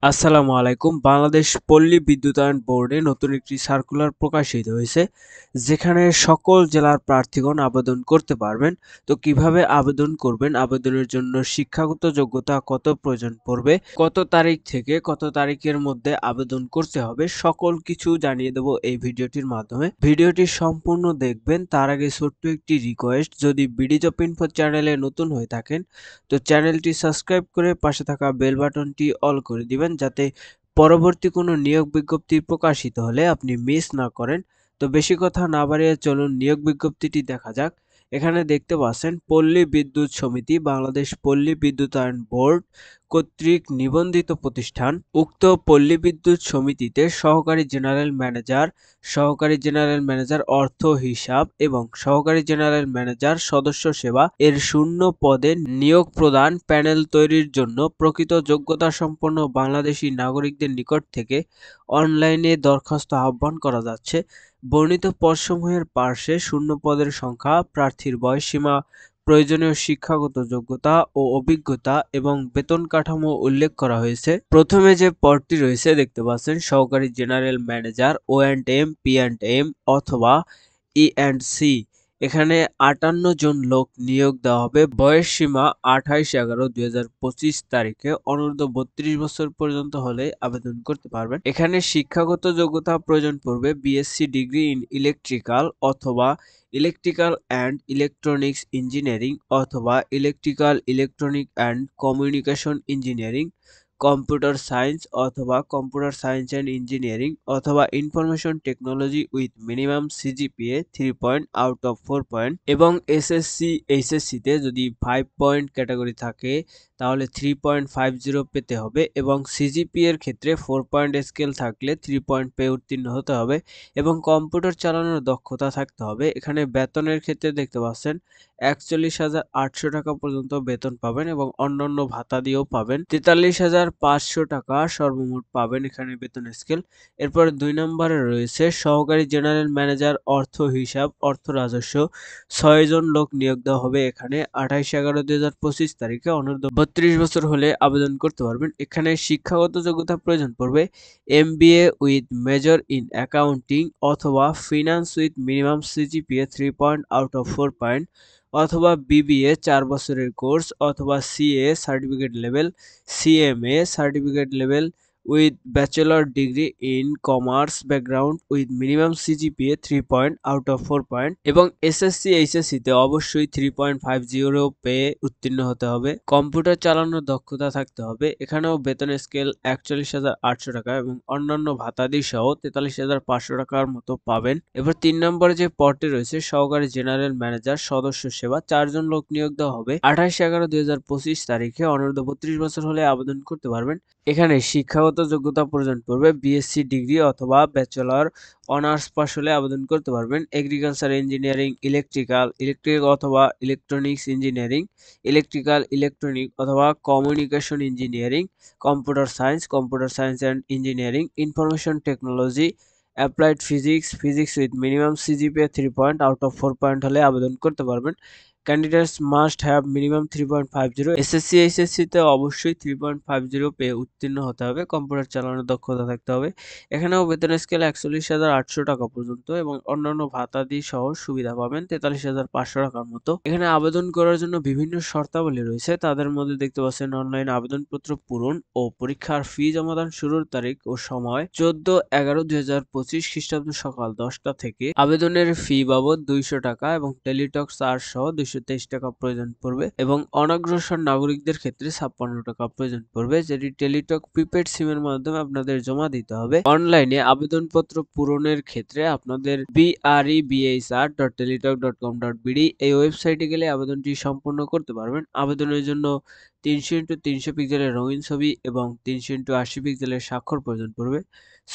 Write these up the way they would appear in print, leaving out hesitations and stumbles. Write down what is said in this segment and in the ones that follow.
আসসালামু আলাইকুম। বাংলাদেশ পল্লী বিদ্যুতায়ন বোর্ডে নতুন একটি সার্কুলার প্রকাশিত হয়েছে, যেখানে সকল জেলার প্রার্থীগণ আবেদন করতে পারবেন। তো কিভাবে আবেদন করবেন, আবেদনের জন্য শিক্ষাগত যোগ্যতা কত প্রয়োজন পড়বে, কত তারিখ থেকে কত তারিখের মধ্যে আবেদন করতে হবে, সকল কিছু জানিয়ে দেব এই ভিডিওটির মাধ্যমে। ভিডিওটি সম্পূর্ণ দেখবেন। তার আগে ছোট্ট একটি রিকোয়েস্ট, যদি বিডি জব ইনফো চ্যানেলে নতুন হয়ে থাকেন তো চ্যানেলটি সাবস্ক্রাইব করে পাশে থাকা বেল বাটনটি অল করে দিবেন, যাতে পরবর্তী কোনো নিয়োগ বিজ্ঞপ্তি প্রকাশিত হলে আপনি মিস না করেন। তো বেশি কথা না বাড়িয়ে চলুন নিয়োগ বিজ্ঞপ্তিটি দেখা যাক। এখানে দেখতে পাচ্ছেন পল্লী বিদ্যুৎ সমিতি বাংলাদেশ পল্লী বিদ্যুতায়ন বোর্ড কর্তৃক নিবন্ধিত প্রতিষ্ঠান। উক্ত পল্লী বিদ্যুৎ সমিতিতে সহকারী জেনারেল ম্যানেজার অর্থ হিসাব এবং সহকারী জেনারেল ম্যানেজার সদস্য সেবা এর শূন্য পদে নিয়োগ প্রদান। প্যানেল তৈরির জন্য প্রকৃত যোগ্যতাসম্পন্ন বাংলাদেশী নাগরিকদের নিকট থেকে অনলাইনে দরখাস্ত আহ্বান করা যাচ্ছে। বর্ণিত পদসমূহের পার্শ্বে শূন্য পদের সংখ্যা, প্রার্থীর বয়সসীমা, প্রয়োজনীয় শিক্ষাগত যোগ্যতা ও অভিজ্ঞতা এবং বেতন কাঠামো উল্লেখ করা হয়েছে। প্রথমে যে পদটি রয়েছে দেখতে পাচ্ছেন সহকারী জেনারেল ম্যানেজার O&M, P&M অথবা E&C। এখানে 58 জন লোক নিয়োগ দেওয়া হবে। বয়স সীমা 28/11/2025 তারিখে অনূর্ধ্ব 32 বছর পর্যন্ত হলে আবেদন করতে পারবেন। এখানে শিক্ষাগত যোগ্যতা প্রয়োজন পড়বে বিএসসি ডিগ্রি ইন ইলেকট্রিক্যাল অথবা ইলেকট্রিক্যাল অ্যান্ড ইলেকট্রনিক্স ইঞ্জিনিয়ারিং অথবা electrical, electronic and communication engineering, computer science অথবা কম্পিউটার সায়েন্স অ্যান্ড ইঞ্জিনিয়ারিং অথবা information technology with minimum CGPA 3 point out of 4 point এবং এসএসসি এইচএসসিতে যদি 5 পয়েন্ট ক্যাটাগরি থাকে তাহলে 3.50 পেতে হবে এবং সিজিপিএ এর ক্ষেত্রে 4 পয়েন্ট স্কেল থাকলে 3 পয়েন্ট পেয়ে উত্তীর্ণ হতে হবে এবং কম্পিউটার চালানোর দক্ষতা থাকতে হবে। এখানে বেতনের ক্ষেত্রে দেখতে পাচ্ছেন 41,800 টাকা পর্যন্ত বেতন পাবেন এবং অন্যান্য ভাতা দিয়েও পাবেন। 43,500 টাকা সর্বমোট পাবেন এখানে বেতন স্কেল। এরপর 2 নম্বরে রয়েছে সহকারী জেনারেল ম্যানেজার অর্থ হিসাব, অর্থ রাজস্ব। 6 জন লোক নিয়োগ দেওয়া হবে এখানে 28/11/2025 তারিখে। অনূর্ধ্ব 32 বছর হলে আবেদন করতে পারবেন। এখানে শিক্ষাগত যোগ্যতা প্রয়োজন পড়বে MBA with major in accounting অথবা finance with minimum CGPA 3 point out of 4 point অথবা BBA 4 বছরের কোর্স অথবা CA certificate level, CMA certificate level with bachelor degree in commerce background with minimum CGPA 3 point out of 4 point এবং SSC এইচএসসিতে অবশ্যই 3.50 পেয়ে উত্তীর্ণ হতে হবে। কম্পিউটার চালানোর দক্ষতা থাকতে হবে। এখানেও বেতন স্কেল 41,800 টাকা এবং অন্যান্য ভাতাদি সহ 43,500 টাকার মতো পাবেন। এবার 3 নম্বরে যে পদটি রয়েছে সহকারী জেনারেল ম্যানেজার সদস্য সেবা, 4 জন লোক নিয়োগ দেওয়া হবে 28/11/2025 তারিখে। অনূর্ধ্ব 32 বছর হলে আবেদন করতে পারবেন। এখানে শিক্ষাগত যোগ্যতা প্রয়োজন পড়বে বিএসসি ডিগ্রি অথবা ব্যাচেলর অনার্স পাস হলে আবেদন করতে পারবেন। এগ্রিকালচার ইঞ্জিনিয়ারিং, ইলেকট্রিক অথবা ইলেকট্রনিক্স ইঞ্জিনিয়ারিং, ইলেকট্রিক্যাল, ইলেকট্রনিক অথবা communication engineering, computer science and engineering, information technology, applied physics with minimum CGPA 3 point out of 4 point হলে আবেদন করতে পারবেন। Candidates must have minimum 3.50। SSC এইচএসসিতে অবশ্যই 3.50 পেয়ে উত্তীর্ণ হতে হবে। কম্পিউটার চালানোর দক্ষতা থাকতে হবে। এখানেও বেতন স্কেল 41,800 টাকা পর্যন্ত এবং অন্যান্য ভাতাদি সহ সুবিধা পাবেন 43,500 টাকার মতো। এখানে আবেদন করার জন্য বিভিন্ন শর্তাবলী রয়েছে। তাদের মধ্যে দেখতে পাচ্ছেন অনলাইন আবেদনপত্র পূরণ ও পরীক্ষার ফি জমাদান শুরুর তারিখ ও সময় 14/11/2025 খ্রিস্টাব্দ সকাল 10টা থেকে। আবেদনের ফি বাবদ 200 টাকা এবং টেলিটক চার্জ সহ 223 টাকা প্রয়োজন পড়বে এবং অনগ্রসর নাগরিকদের ক্ষেত্রে 56 টাকা প্রয়োজন পড়বে, যেটি টেলিটক প্রিপেড সিমের মাধ্যমে আপনাদের জমা দিতে হবে। অনলাইনে আবেদনপত্র পূরণের ক্ষেত্রে আপনাদের BREBHR.teletalk.com.bd এই ওয়েবসাইটে গেলে আবেদনটি সম্পূর্ণ করতে পারবেন। আবেদনের জন্য 300x300 পিক্সেলের রঙিন ছবি এবং 300x80 পিক্সেলের স্বাক্ষর প্রয়োজন পড়বে।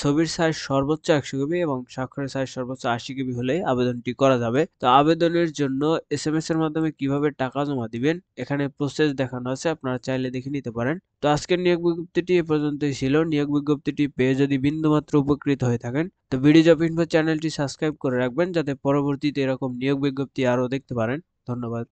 ছবির সাইজ সর্বোচ্চ 100 কেবি এবং স্বাক্ষরের সাইজ সর্বোচ্চ 80 কেবি হলে আবেদনটি করা যাবে। তো আবেদনের জন্য এসএমএস এর মাধ্যমে কিভাবে টাকা জমা দিবেন এখানে প্রসেস দেখানো আছে, আপনারা চাইলে দেখে নিতে পারেন। তো আজকের নিয়োগ বিজ্ঞপ্তিটি এ পর্যন্তই ছিল। নিয়োগ বিজ্ঞপ্তিটি পেয়ে যদি বিন্দুমাত্র উপকৃত হয়ে থাকেন তো বিডি জব ইনফো চ্যানেলটি সাবস্ক্রাইব করে রাখবেন, যাতে পরবর্তীতে এরকম নিয়োগ বিজ্ঞপ্তি আরও দেখতে পারেন। ধন্যবাদ।